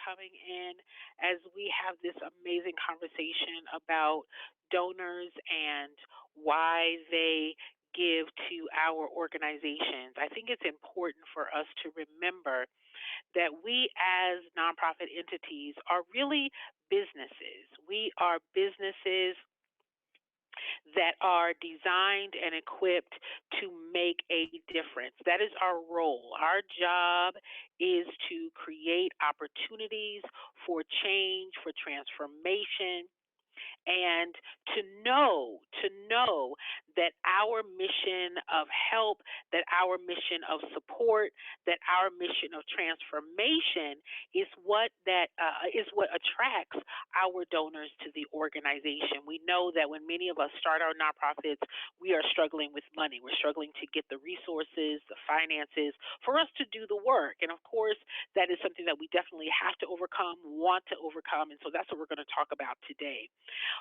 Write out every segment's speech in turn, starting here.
coming in as we have this amazing conversation about donors and why they give to our organizations. I think it's important for us to remember that we as nonprofit entities are really businesses. We are businesses that are designed and equipped to make a difference. That is our role. Our job is to create opportunities for change, for transformation, and to know that our mission of help, that our mission of support, that our mission of transformation is what attracts our donors to the organization. We know that when many of us start our nonprofits, we are struggling with money. We're struggling to get the resources, the finances for us to do the work. And of course, that is something that we definitely have to overcome, want to overcome. And so that's what we're going to talk about today.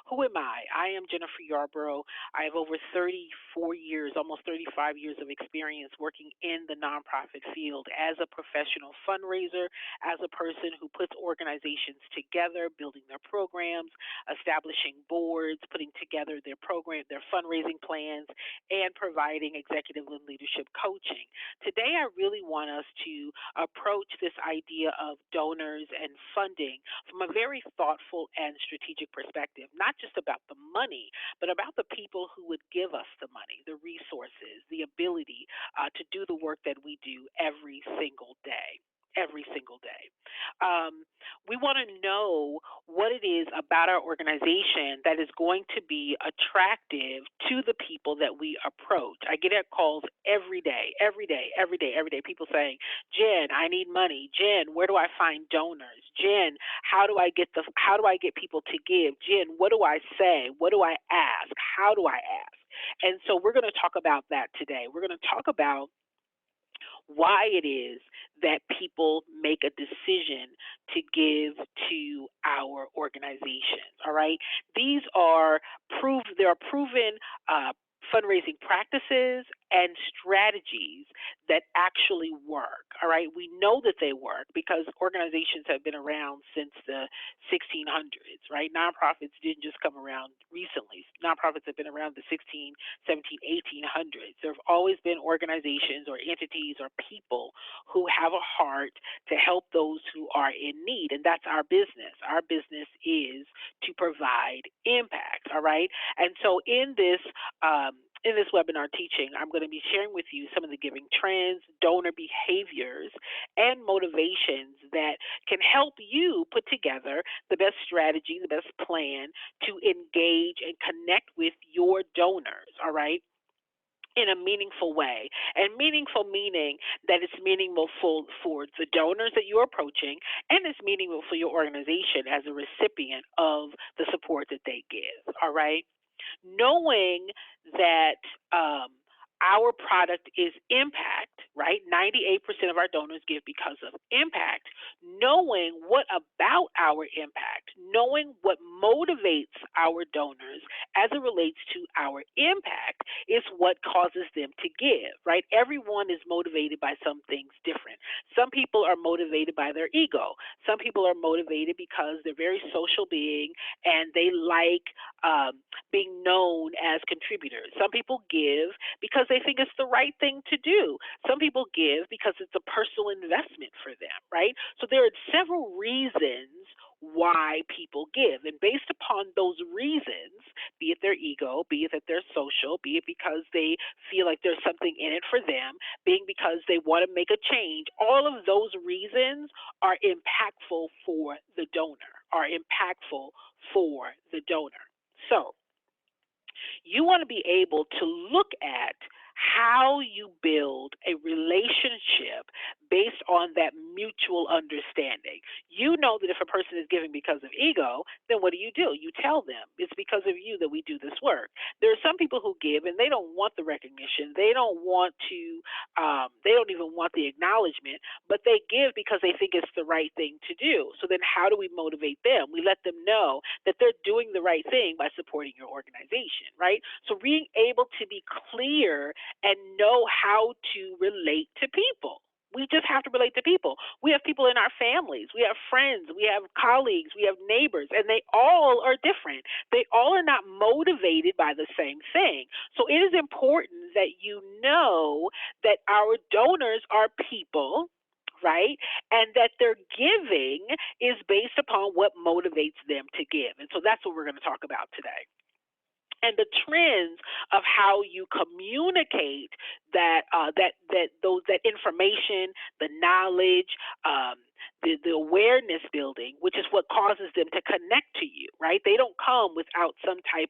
Who am I? I am Jennifer Yarbrough. I have over 34 years, almost 35 years of experience working in the nonprofit field as a professional fundraiser, as a person who puts organizations together, building their programs, establishing boards, putting together their program, their fundraising plans, and providing executive and leadership coaching. Today, I really want us to approach this idea of donors and funding from a very thoughtful and strategic perspective, not just about the money, but about the people who would give us the money, the resources, the ability to do the work that we do every single day. Every single day. We want to know what it is about our organization that is going to be attractive to the people that we approach. I get calls every day, every day, every day, every day. People saying, "Jen, I need money. Jen, where do I find donors? Jen, how do I get people to give? Jen, what do I say? What do I ask? How do I ask?" And so we're going to talk about that today. We're going to talk about why it is that people make a decision to give to our organizations. All right, these are there are proven fundraising practices and strategies that actually work. All right, we know that they work because organizations have been around since the 1600s. Right, nonprofits didn't just come around recently. Nonprofits have been around the 16, 17, 1800s. There have always been organizations or entities or people who have a heart to help those who are in need, and that's our business. Our business is to provide impact. All right, and so in this webinar teaching, I'm going to be sharing with you some of the giving trends, donor behaviors, and motivations that can help you put together the best strategy, the best plan to engage and connect with your donors, all right? In a meaningful way. And meaningful meaning that it's meaningful for the donors that you're approaching, and it's meaningful for your organization as a recipient of the support that they give. All right. Knowing that our product is impact, right? 98% of our donors give because of impact. Knowing what about our impact, knowing what motivates our donors as it relates to our impact is what causes them to give, right? Everyone is motivated by some things different. Some people are motivated by their ego. Some people are motivated because they're very social being and they like being known as contributors. Some people give because they think it's the right thing to do. Some people give because it's a personal investment for them, right? So there are several reasons why people give. And based upon those reasons, be it their ego, be it that they're social, be it because they feel like there's something in it for them, being because they want to make a change, all of those reasons are impactful for the donor, are impactful for the donor. So you want to be able to look at how you build a relationship based on that mutual understanding. You know that if a person is giving because of ego, then what do? You tell them it's because of you that we do this work. There are some people who give and they don't want the recognition. They don't want to, they don't even want the acknowledgement, but they give because they think it's the right thing to do. So then how do we motivate them? We let them know that they're doing the right thing by supporting your organization, right? So being able to be clear and know how to relate to people. We just have to relate to people. We have people in our families, we have friends, we have colleagues, we have neighbors, and they all are different. They all are not motivated by the same thing. So it is important that you know that our donors are people, right? And that their giving is based upon what motivates them to give. And so that's what we're going to talk about today, and the trends of how you communicate that information, the knowledge, the awareness building, which is what causes them to connect to you, right? They don't come without some kind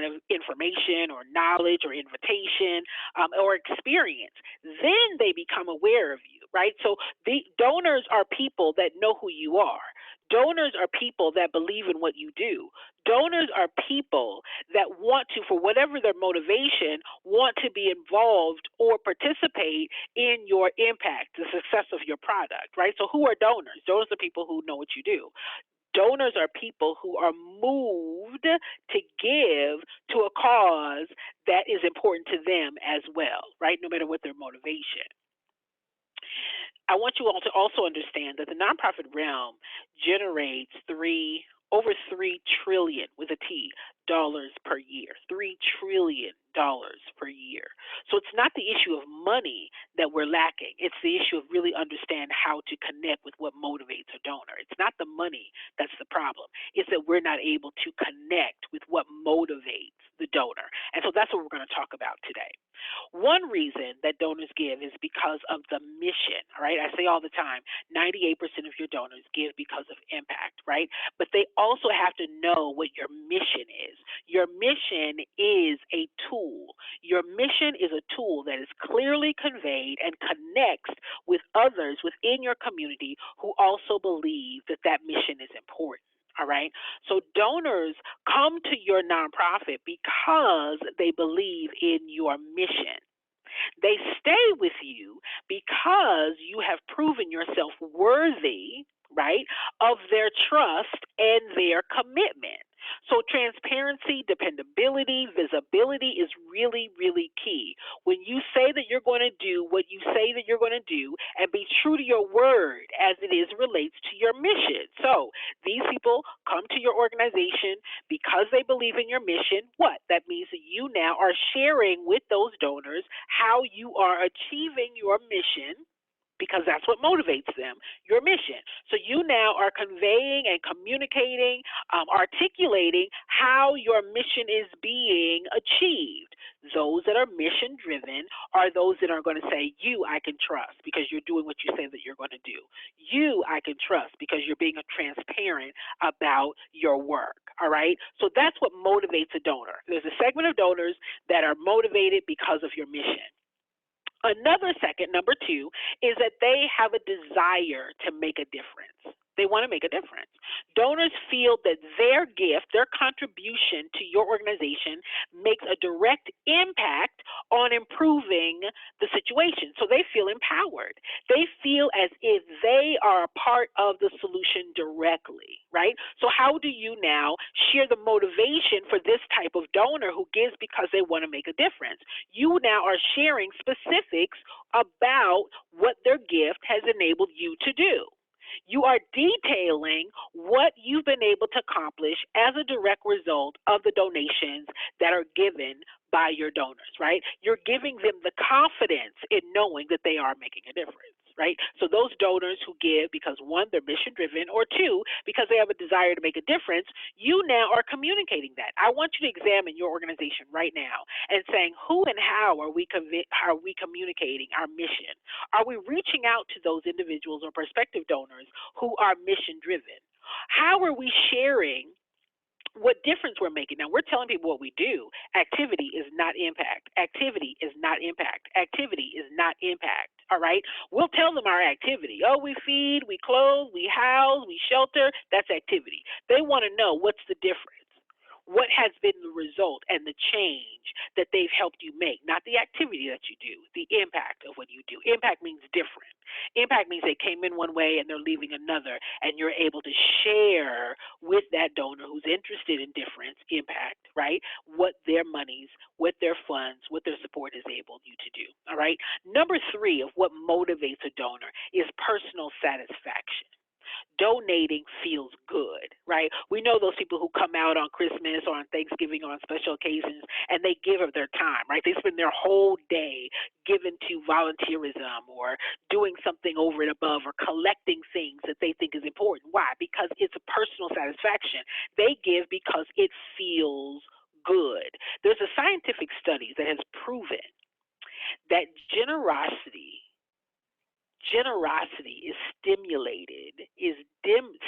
of information or knowledge or invitation or experience. Then they become aware of you, right? So the donors are people that know who you are. Donors are people that believe in what you do. Donors are people that want to, for whatever their motivation, want to be involved or participate in your impact, the success of your product, right? So who are donors? Donors are people who know what you do. Donors are people who are moved to give to a cause that is important to them as well, right? No matter what their motivation. I want you all to also understand that the nonprofit realm generates over 3 trillion with a T dollars per year. $3 trillion per year. So it's not the issue of money that we're lacking. It's the issue of really understand how to connect with what motivates a donor. It's not the money that's the problem. It's that we're not able to connect with what motivates the donor. And so that's what we're going to talk about today. One reason that donors give is because of the mission, all right? I say all the time, 98% of your donors give because of impact, right? But they also have to know what your mission is. Your mission is a tool. Your mission is a tool that is clearly conveyed and connects with others within your community who also believe that that mission is important. All right. So donors come to your nonprofit because they believe in your mission. They stay with you because you have proven yourself worthy, right, of their trust and their commitment. So transparency, dependability, visibility is really, really key. When you say that you're going to do what you say that you're going to do and be true to your word as it is relates to your mission. So these people come to your organization because they believe in your mission. What? That means that you now are sharing with those donors how you are achieving your mission, because that's what motivates them, your mission. So you now are conveying and communicating, articulating how your mission is being achieved. Those that are mission driven are those that are going to say, you I can trust because you're doing what you say that you're going to do. You I can trust because you're being transparent about your work. All right. So that's what motivates a donor. There's a segment of donors that are motivated because of your mission. Another second, number two, is that they have a desire to make a difference. They want to make a difference. Donors feel that their gift, their contribution to your organization makes a direct impact on improving the situation. So they feel empowered. They feel as if they are a part of the solution directly, right? So how do you now share the motivation for this type of donor who gives because they want to make a difference? You now are sharing specifics about what their gift has enabled you to do. You are detailing what you've been able to accomplish as a direct result of the donations that are given by your donors, right? You're giving them the confidence in knowing that they are making a difference, right? So those donors who give because one, they're mission driven, or two, because they have a desire to make a difference, you now are communicating that. I want you to examine your organization right now and saying, who and how are we communicating our mission? Are we reaching out to those individuals or prospective donors who are mission driven? How are we sharing what difference we're making? Now, we're telling people what we do. Activity is not impact. Activity is not impact. Activity is not impact. All right? We'll tell them our activity. Oh, we feed, we clothe, we house, we shelter. That's activity. They want to know what's the difference. What has been the result and the change that they've helped you make? Not the activity that you do, the impact of what you do. Impact means different. Impact means they came in one way and they're leaving another, and you're able to share with with that donor who's interested in difference, impact, right? What their monies, what their funds, what their support is able you to do. All right. Number three of what motivates a donor is personal satisfaction. Donating feels good, right? We know those people who come out on Christmas or on Thanksgiving or on special occasions and they give of their time, right? They spend their whole day given to volunteerism or doing something over and above or collecting things that they think is important. Why? Because it's a personal satisfaction. They give because it feels good. There's a scientific study that has proven that generosity is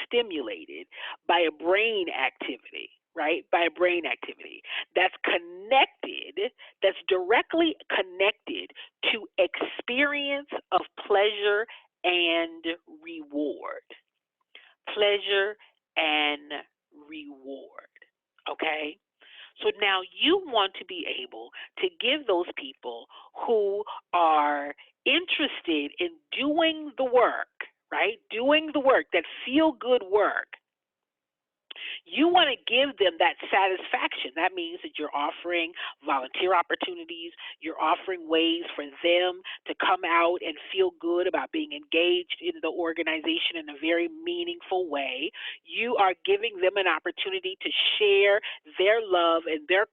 stimulated by a brain activity, right? By a brain activity that's connected, that's directly connected to experience of pleasure and reward. Pleasure and reward. Okay? So now you want to be able to give those people who are interested in doing the work, right? Doing the work, that feel good work, you want to give them that satisfaction. That means that you're offering volunteer opportunities, you're offering ways for them to come out and feel good about being engaged in the organization in a very meaningful way. You are giving them an opportunity to share their love and their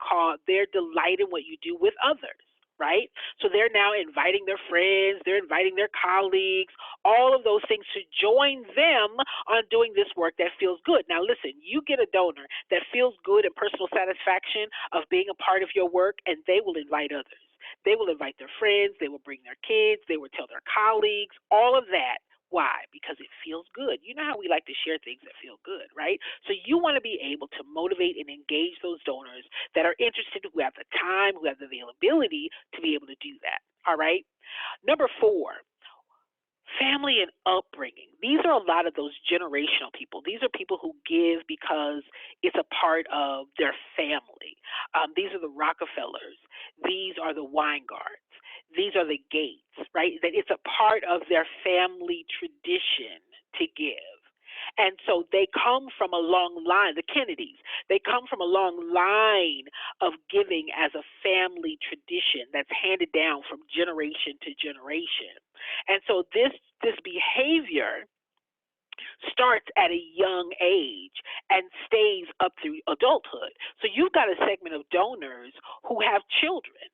delight in what you do with others, right? So they're now inviting their friends, they're inviting their colleagues, all of those things to join them on doing this work that feels good. Now, listen, you get a donor that feels good and personal satisfaction of being a part of your work, and they will invite others. They will invite their friends, they will bring their kids, they will tell their colleagues, all of that. Why? Because it feels good. You know how we like to share things that feel good, right? So you want to be able to motivate and engage those donors that are interested, who have the time, who have the availability to be able to do that. All right. Number four, family and upbringing. These are a lot of those generational people. These are people who give because it's a part of their family. These are the Rockefellers. These are the Weingarts. These are the Gates, right? That it's a part of their family tradition to give. And so they come from a long line, the Kennedys, they come from a long line of giving as a family tradition that's handed down from generation to generation. And so this behavior starts at a young age and stays up through adulthood. So you've got a segment of donors who have children.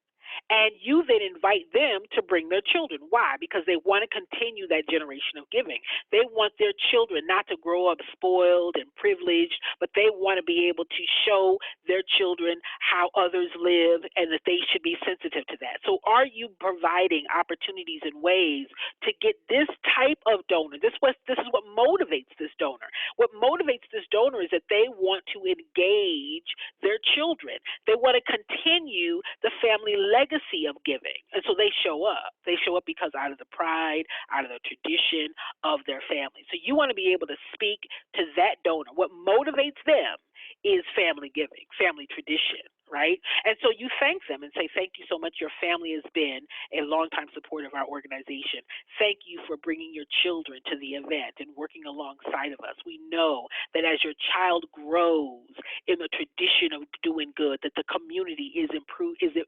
And you then invite them to bring their children. Why? Because they want to continue that generation of giving. They want their children not to grow up spoiled and privileged, but they want to be able to show their children how others live and that they should be sensitive to that. So are you providing opportunities and ways to get this type of donor? This is what motivates this donor. What motivates this donor is that they want to engage their children. They want to continue the family legacy of giving. And so they show up. They show up because out of the pride, out of the tradition of their family. So you want to be able to speak to that donor. What motivates them is family giving, family tradition, right? And so you thank them and say, thank you so much. Your family has been a longtime supporter of our organization. Thank you for bringing your children to the event and working alongside of us. We know that as your child grows in the tradition of doing good, that the community is improved, is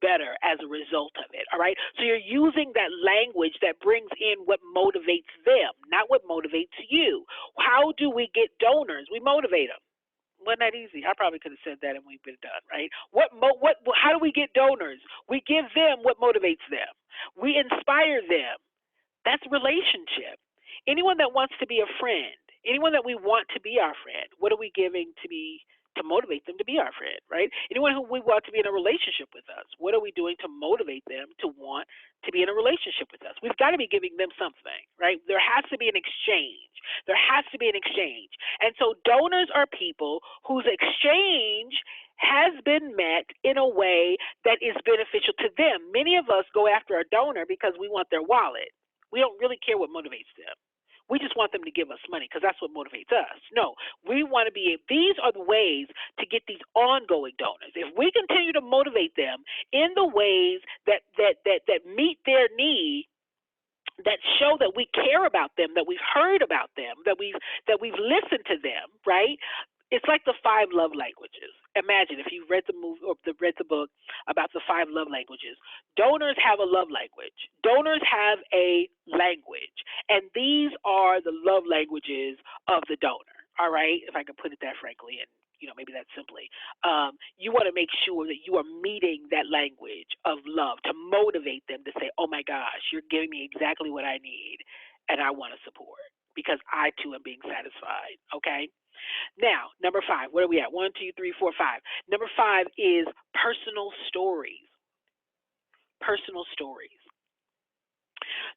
better as a result of it. All right. So you're using that language that brings in what motivates them, not what motivates you. How do we get donors? We motivate them. Wasn't that easy? I probably could have said that and we've been done, right? How do we get donors? We give them what motivates them. We inspire them. That's relationship. Anyone that wants to be a friend, anyone that we want to be our friend, what are we giving to motivate them to be our friend, right? Anyone who we want to be in a relationship with us, what are we doing to motivate them to want to be in a relationship with us? We've got to be giving them something, right? There has to be an exchange. There has to be an exchange. And so donors are people whose exchange has been met in a way that is beneficial to them. Many of us go after a donor because we want their wallet. We don't really care what motivates them. We just want them to give us money because that's what motivates us. No, we want to these are the ways to get these ongoing donors. If we continue to motivate them in the ways that meet their need, that show that we care about them, that we've heard about them, that we've listened to them, right? It's like the five love languages. Imagine if you read the movie or read the book about the five love languages. Donors have a love language. Donors have a language, and these are the love languages of the donor. All right, if I can put it that frankly, and maybe that simply, you want to make sure that you are meeting that language of love to motivate them to say, "Oh my gosh, you're giving me exactly what I need, and I want to support because I too am being satisfied." Okay. Now, number five, where are we at? One, two, three, four, five. Number five is personal stories. Personal stories.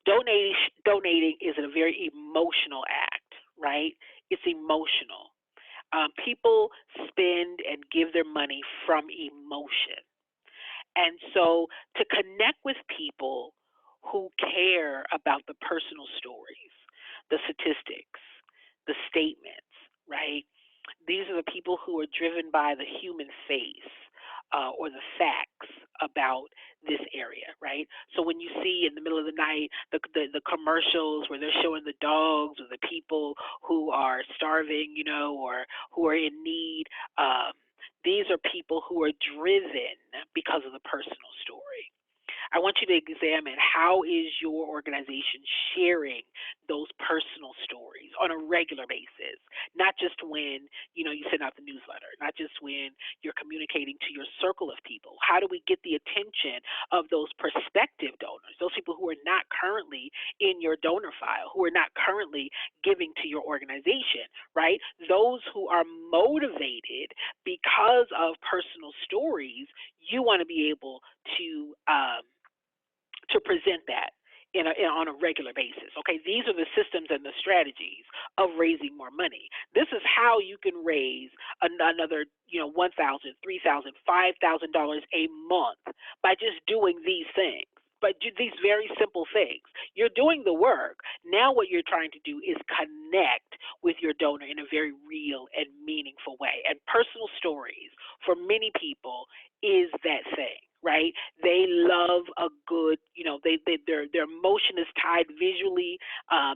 Donating is a very emotional act, right? It's emotional. People spend and give their money from emotion. And so to connect with people who care about the personal stories, the statistics, the statements, right? These are the people who are driven by the human face or the facts about this area, right? So when you see in the middle of the night the commercials where they're showing the dogs or the people who are starving, or who are in need, these are people who are driven because of the personal story. I want you to examine how is your organization sharing those personal stories on a regular basis, not just when, you send out the newsletter, not just when you're communicating to your circle of people. How do we get the attention of those prospective donors, those people who are not currently in your donor file, who are not currently giving to your organization, right? Those who are motivated because of personal stories, you want to be able to present that on a regular basis. Okay, these are the systems and the strategies of raising more money. This is how you can raise another, $1,000, $3,000, $5,000 a month by just doing these things. But these very simple things. You're doing the work. Now, what you're trying to do is connect with your donor in a very real and meaningful way. And personal stories, for many people, is that thing, right? They love a good, their emotion is tied visually.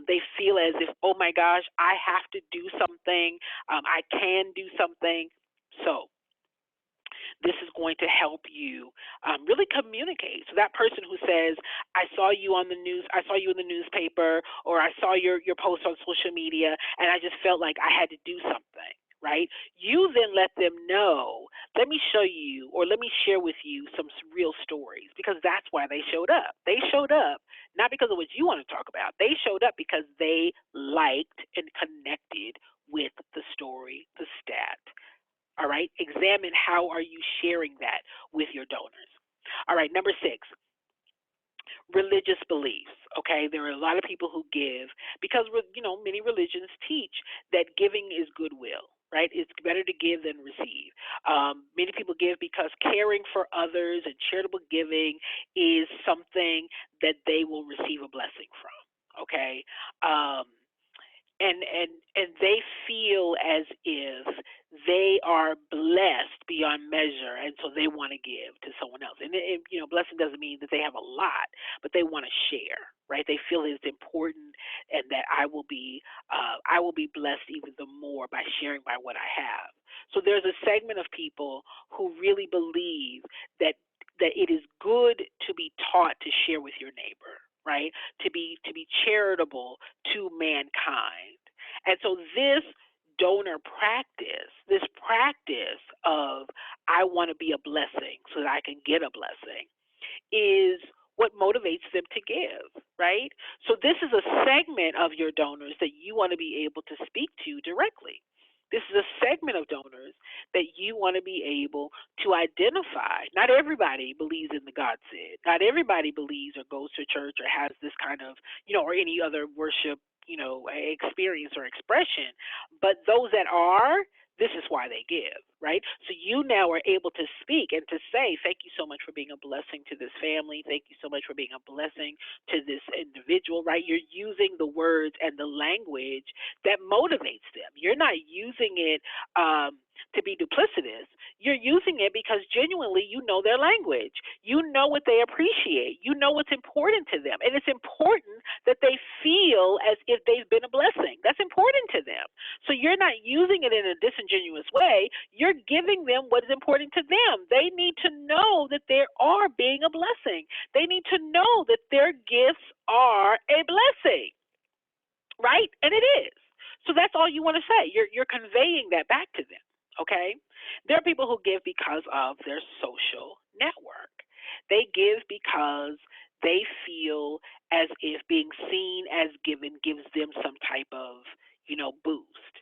They feel as if, oh my gosh, I have to do something. I can do something. So this is going to help you really communicate. So that person who says, "I saw you on the news, I saw you in the newspaper, or I saw your post on social media, and I just felt like I had to do something." Right? You then let them know, let me show you, or let me share with you some real stories, because that's why they showed up. They showed up not because of what you want to talk about. They showed up because they liked and connected with the story, the stat. All right. Examine how are you sharing that with your donors. All right. Number six, religious beliefs. Okay, there are a lot of people who give because many religions teach that giving is goodwill. Right, it's better to give than receive. Many people give because caring for others and charitable giving is something that they will receive a blessing from. Okay, um, and they feel as if they are blessed beyond measure, and so they want to give to someone else. And blessing doesn't mean that they have a lot, but they want to share, right? They feel it's important, and that I will be blessed even the more by sharing by what I have. So there's a segment of people who really believe that it is good to be taught to share with your neighbor, right? To be charitable to mankind. And so this donor practice, this practice of I want to be a blessing so that I can get a blessing, is what motivates them to give, right? So this is a segment of your donors that you want to be able to speak to directly. This is a segment of donors that you want to be able to identify. Not everybody believes in the God said. Not everybody believes or goes to church or has this kind of, or any other worship, experience or expression. But those that are, this is why they give, right? So you now are able to speak and to say, thank you so much for being a blessing to this family. Thank you so much for being a blessing to this individual, right? You're using the words and the language that motivates them. You're not using it to be duplicitous. You're using it because genuinely you know their language. You know what they appreciate. You know what's important to them. And it's important that they feel as if they've been a blessing. That's important to them. So you're not using it in a disingenuous way. You're giving them what is important to them. They need to know that they are being a blessing. They need to know that their gifts are a blessing, right? And it is. So that's all you want to say. You're conveying that back to them. Okay? There are people who give because of their social network. They give because they feel as if being seen as given gives them some type of, boost.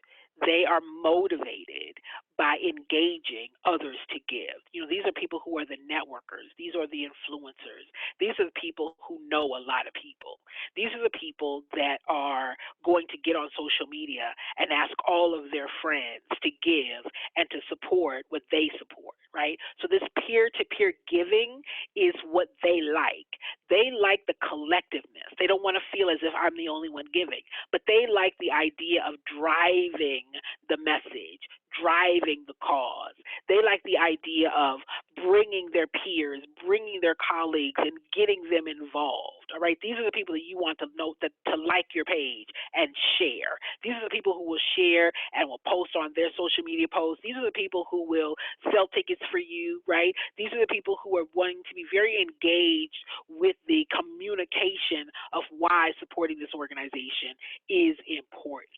They are motivated by engaging others to give. These are people who are the networkers. These are the influencers. These are the people who know a lot of people. These are the people that are going to get on social media and ask all of their friends to give and to support what they support, right? So this peer to peer giving is what they like. They like the collectiveness. They don't want to feel as if I'm the only one giving, but they like the idea of driving the message, driving the cause. They like the idea of bringing their peers, bringing their colleagues, and getting them involved. All right, these are the people that you want to know, that to like your page and share. These are the people who will share and will post on their social media posts. These are the people who will sell tickets for you, right? These are the people who are wanting to be very engaged with the communication of why supporting this organization is important.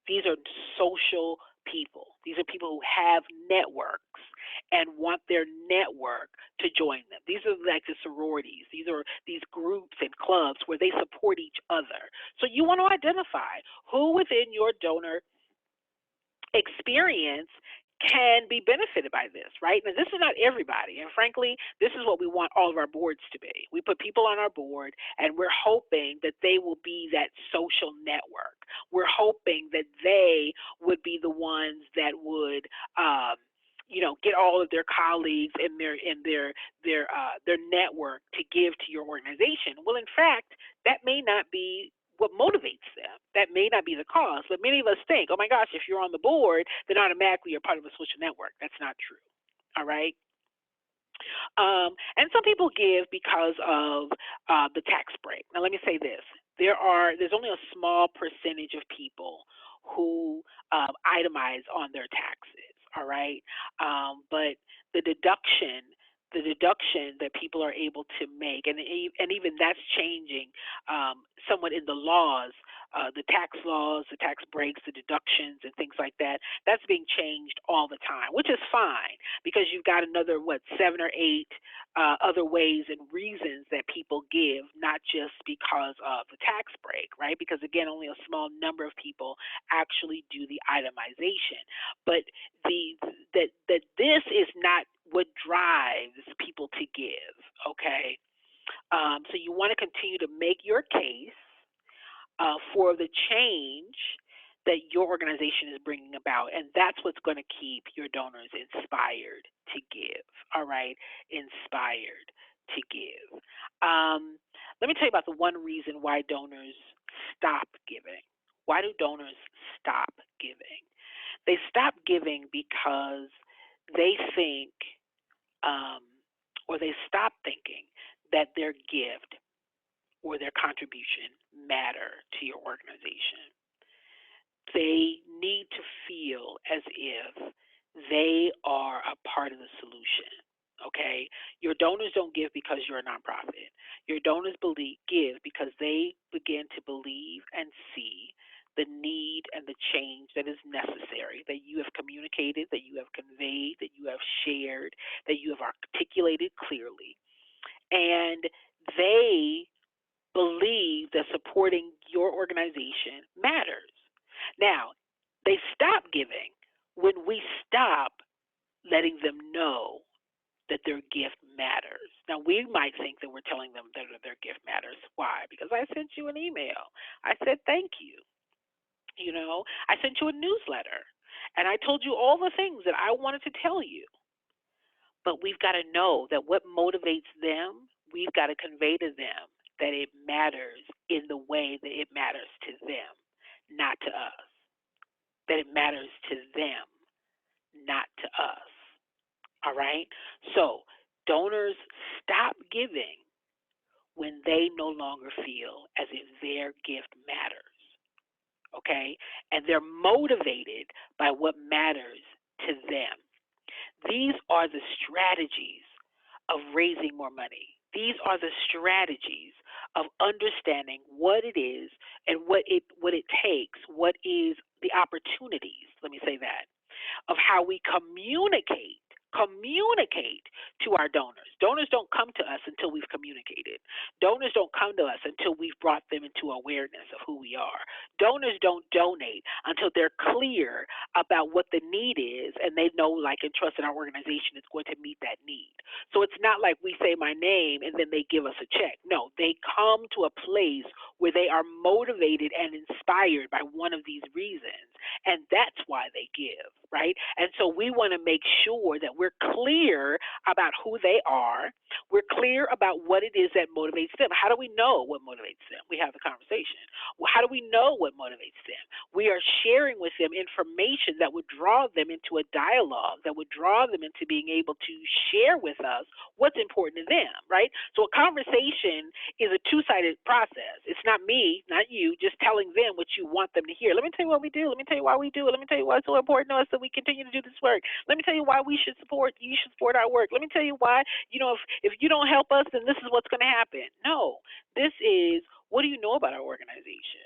These are social people. These are people who have networks and want their network to join them. These are like the sororities. These are these groups and clubs where they support each other. So you want to identify who within your donor experience can be benefited by this, right? Now, this is not everybody. And frankly, this is what we want all of our boards to be. We put people on our board, and we're hoping that they will be that social network. We're hoping that they would be the ones that would, get all of their colleagues and their network to give to your organization. Well, in fact, that may not be what motivates them. That may not be the cause, but many of us think, oh my gosh, if you're on the board, then automatically you're part of a social network. That's not true. All right. And some people give because of the tax break. Now, let me say this: there's only a small percentage of people who itemize on their taxes. All right, but the deduction. The deduction that people are able to make, and even that's changing somewhat in the laws, the tax laws, the tax breaks, the deductions, and things like that. That's being changed all the time, which is fine because you've got another, 7 or 8 other ways and reasons that people give, not just because of the tax break, right? Because again, only a small number of people actually do the itemization. But the that this is not what drives people to give, okay? So you want to continue to make your case for the change that your organization is bringing about. And that's what's going to keep your donors inspired to give. All right? Inspired to give. Let me tell you about the one reason why donors stop giving. Why do donors stop giving? They stop giving because they think, um, or they stop thinking that their gift or their contribution matter to your organization. They need to feel as if they are a part of the solution. Okay? Your donors don't give because you're a nonprofit. Your donors give because they begin to believe and see the need and the change that is necessary, that you have communicated, that you have conveyed, that you have shared, that you have articulated clearly. And they believe that supporting your organization matters. Now, they stop giving when we stop letting them know that their gift matters. Now, we might think that we're telling them that their gift matters. Why? Because I sent you an email. I said thank you. I sent you a newsletter, and I told you all the things that I wanted to tell you. But we've got to know that what motivates them, we've got to convey to them that it matters in the way that it matters to them, not to us. That it matters to them, not to us. feel as if their gift matters, okay? And they're motivated by what matters to them. These are the strategies of raising more money. These are the strategies of understanding what it is and what it takes, what is the opportunities, let me say that, of how we communicate to our donors. Donors don't come to us until we've communicated. Donors don't come to us until we've brought them into awareness of who we are. Donors don't donate until they're clear about what the need is and they know, like, and trust in our organization is going to meet that need. So it's not like we say my name and then they give us a check. No, they come to a place where they are motivated and inspired by one of these reasons, and that's why they give, right? And so we want to make sure that we're clear about who they are. We're clear about what it is that motivates them. How do we know what motivates them? We have the conversation. Well, how do we know what motivates them? We are sharing with them information that would draw them into a dialogue, that would draw them into being able to share with us what's important to them, right? So a conversation is a two-sided process. It's not me, not you, just telling them what you want them to hear. Let me tell you what we do. Let me tell you why we do it. Let me tell you why it's so important to us that we continue to do this work. Let me tell you why you should support our work. Let me tell you why, if you don't help us, then this is what's going to happen. No, this is, what do you know about our organization?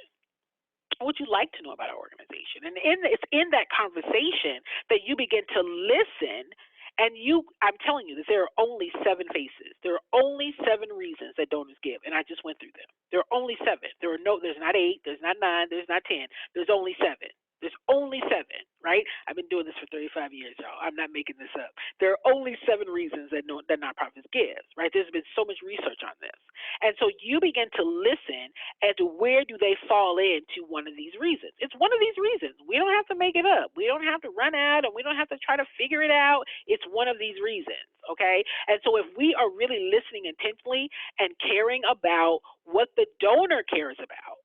What would you like to know about our organization? And it's in that conversation that you begin to listen. And I'm telling you that there are only 7 faces. There are only 7 reasons that donors give, and I just went through them. There are only 7. There's not 8, there's not 9, there's not 10. There's only 7. There's only 7, right? I've been doing this for 35 years, y'all. I'm not making this up. There are only 7 reasons that nonprofits give, right? There's been so much research on this. And so you begin to listen as to where do they fall into one of these reasons. It's one of these reasons. We don't have to make it up. We don't have to run out and we don't have to try to figure it out. It's one of these reasons, okay? And so if we are really listening intently and caring about what the donor cares about,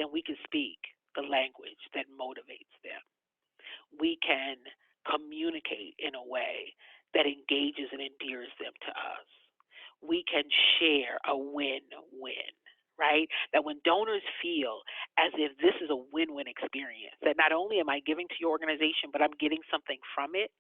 then we can speak the language that motivates them. We can communicate in a way that engages and endears them to us. We can share a win-win, right? That when donors feel as if this is a win-win experience, that not only am I giving to your organization, but I'm getting something from it.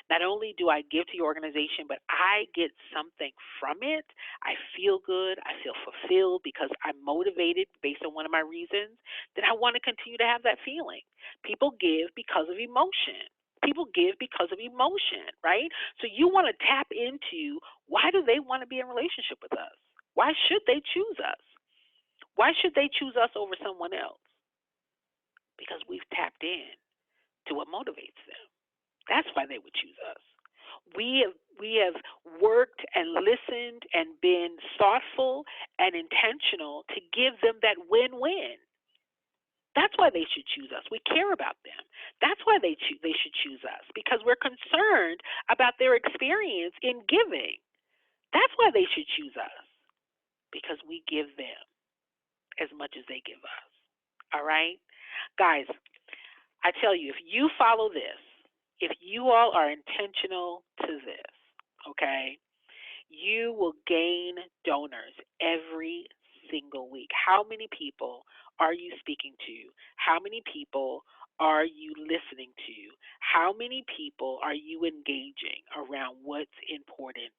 Not only do I give to your organization, but I get something from it. I feel good. I feel fulfilled because I'm motivated based on one of my reasons. Then I want to continue to have that feeling. People give because of emotion. People give because of emotion, right? So you want to tap into, why do they want to be in relationship with us? Why should they choose us? Why should they choose us over someone else? Because we've tapped in to what motivates them. That's why they would choose us. We have worked and listened and been thoughtful and intentional to give them that win-win. That's why they should choose us. We care about them. That's why they should choose us, because we're concerned about their experience in giving. That's why they should choose us, because we give them as much as they give us. All right? Guys, I tell you, if you follow this, if you all are intentional to this, okay, you will gain donors every single week. How many people are you speaking to? How many people are you listening to? How many people are you engaging around what's important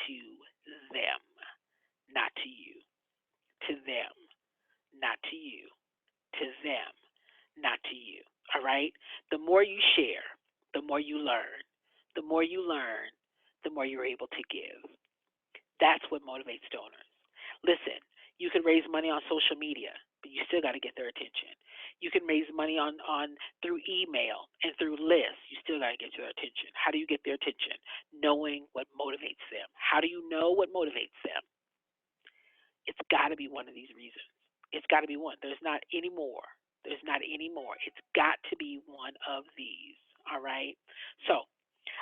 to them, not to you? To them, not to you. To them, not to you. All right? The more you share, the more you learn. The more you learn, the more you're able to give. That's what motivates donors. Listen, you can raise money on social media, but you still got to get their attention. You can raise money on through email and through lists. You still got to get their attention. How do you get their attention? Knowing what motivates them. How do you know what motivates them? It's got to be one of these reasons. It's got to be one. There's not any more. There's not any more. It's got to be one of these. All right? So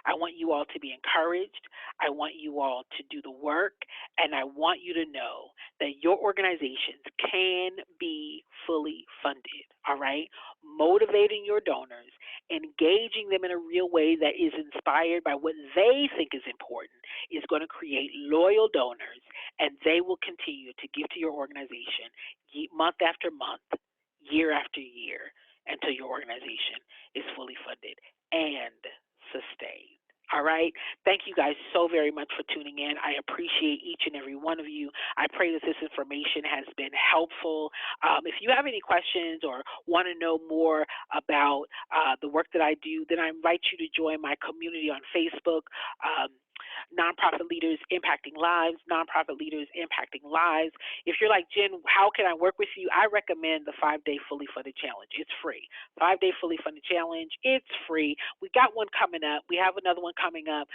I want you all to be encouraged. I want you all to do the work, and I want you to know that your organizations can be fully funded. All right? Motivating your donors, engaging them in a real way that is inspired by what they think is important is going to create loyal donors, and they will continue to give to your organization month after month, year after year, until your organization is fully funded and sustained. All right. Thank you guys so very much for tuning in. I appreciate each and every one of you. I pray that this information has been helpful. If you have any questions or want to know more about the work that I do, then I invite you to join my community on Facebook. Nonprofit Leaders Impacting Lives, Nonprofit Leaders Impacting Lives. If you're like, Jen, how can I work with you? I recommend the 5-day fully funded challenge. It's free. 5-day fully funded challenge. It's free. We got one coming up. We have another one coming up.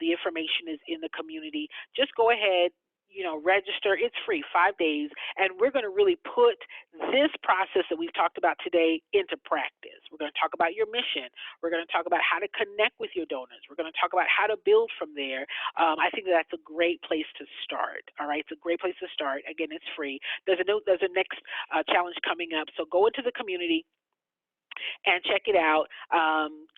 The information is in the community. Just go ahead, register. It's free, 5 days, and we're going to really put this process that we've talked about today into practice. We're going to talk about your mission. We're going to talk about how to connect with your donors. We're going to talk about how to build from there. I think that's a great place to start. All right, it's a great place to start. Again, it's free. There's a next challenge coming up, so go into the community and check it out.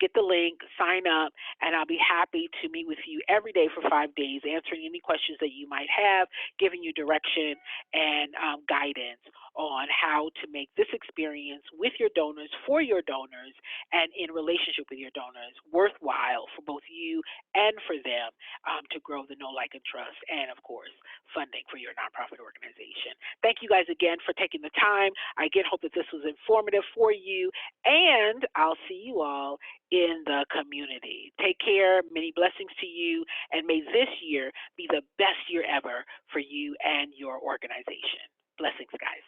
Get the link, sign up, and I'll be happy to meet with you every day for 5 days, answering any questions that you might have, giving you direction and guidance on how to make this experience with your donors, for your donors, and in relationship with your donors worthwhile for both you and for them, to grow the know, like, and trust, and of course, funding for your nonprofit organization. Thank you guys again for taking the time. I again hope that this was informative for you, and I'll see you all in the community. Take care. Many blessings to you, and may this year be the best year ever for you and your organization. Blessings, guys.